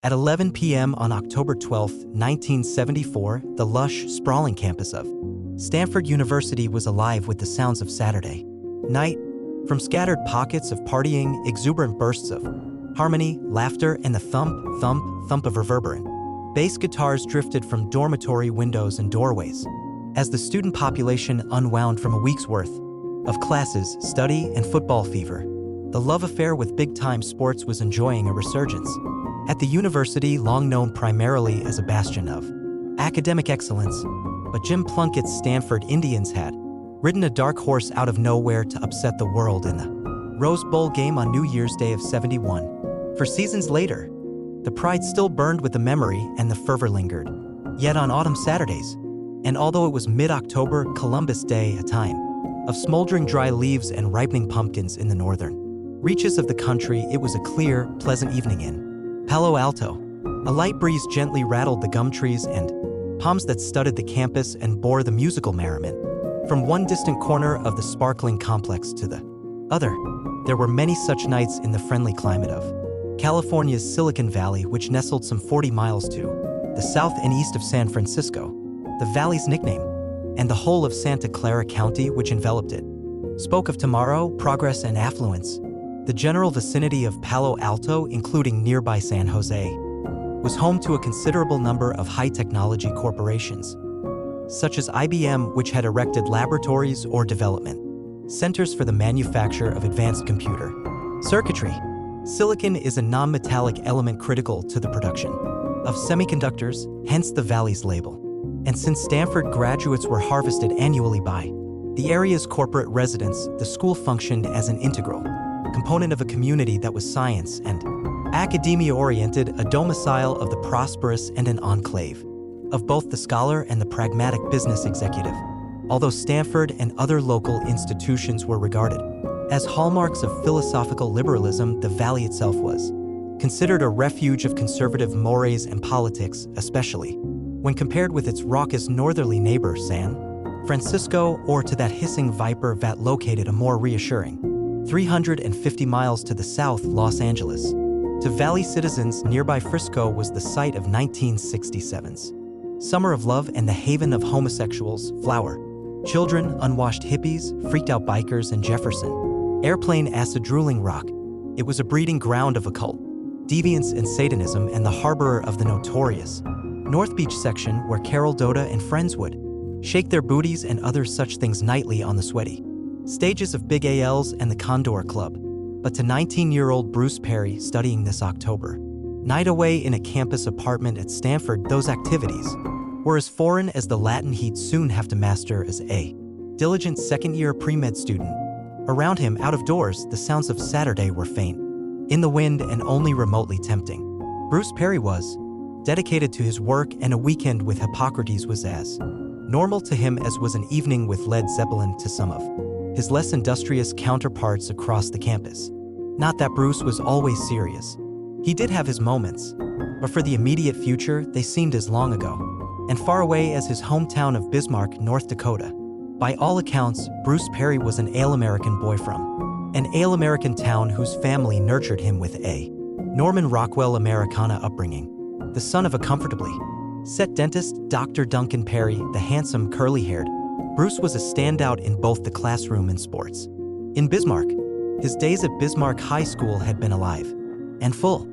At 11 p.m. on October 12, 1974, the lush, sprawling campus of Stanford University was alive with the sounds of Saturday night. From scattered pockets of partying, exuberant bursts of harmony, laughter, and the thump, thump, thump of reverberant bass guitars drifted from dormitory windows and doorways. As the student population unwound from a week's worth of classes, study, and football fever, the love affair with big-time sports was enjoying a resurgence. At the university, long known primarily as a bastion of academic excellence, but Jim Plunkett's Stanford Indians had ridden a dark horse out of nowhere to upset the world in the Rose Bowl game on New Year's Day of '71. For seasons later, the pride still burned with the memory and the fervor lingered. Yet on autumn Saturdays, and although it was mid-October, Columbus Day, a time of smoldering dry leaves and ripening pumpkins in the northern reaches of the country, it was a clear, pleasant evening in Palo Alto. A light breeze gently rattled the gum trees and palms that studded the campus and bore the musical merriment from one distant corner of the sparkling complex to the other. There were many such nights in the friendly climate of California's Silicon Valley, which nestled some 40 miles to the south and east of San Francisco, the valley's nickname, and the whole of Santa Clara County, which enveloped it, spoke of tomorrow, progress, and affluence. The general vicinity of Palo Alto, including nearby San Jose, was home to a considerable number of high-technology corporations, such as IBM, which had erected laboratories or development centers for the manufacture of advanced computer circuitry. Silicon is a non-metallic element critical to the production of semiconductors, hence the valley's label. And since Stanford graduates were harvested annually by the area's corporate residents, the school functioned as an integral component of a community that was science and academia-oriented, a domicile of the prosperous and an enclave of both the scholar and the pragmatic business executive. Although Stanford and other local institutions were regarded as hallmarks of philosophical liberalism, the Valley itself was considered a refuge of conservative mores and politics, especially when compared with its raucous northerly neighbor San Francisco, or to that hissing viper vat located a more reassuring 350 miles to the south, Los Angeles. To Valley citizens, nearby Frisco was the site of 1967's Summer of Love and the haven of homosexuals, flower children, unwashed hippies, freaked-out bikers, and Jefferson Airplane acid-drooling rock. It was a breeding ground of occult deviance and Satanism, and the harborer of the notorious North Beach section, where Carol Doda and friends would shake their booties and other such things nightly on the sweaty stages of Big AL's and the Condor Club. But to 19-year-old Bruce Perry, studying this October night away in a campus apartment at Stanford, those activities were as foreign as the Latin he'd soon have to master as a diligent second-year pre-med student. Around him, out of doors, the sounds of Saturday were faint in the wind and only remotely tempting. Bruce Perry was dedicated to his work, and a weekend with Hippocrates was as normal to him as was an evening with Led Zeppelin to some of his less industrious counterparts across the campus. Not that Bruce was always serious. He did have his moments, but for the immediate future, they seemed as long ago and far away as his hometown of Bismarck, North Dakota. By all accounts, Bruce Perry was an All-American boy from an All-American town whose family nurtured him with a Norman Rockwell Americana upbringing. The son of a comfortably set dentist, Dr. Duncan Perry, the handsome, curly-haired Bruce was a standout in both the classroom and sports. In Bismarck, his days at Bismarck High School had been alive and full.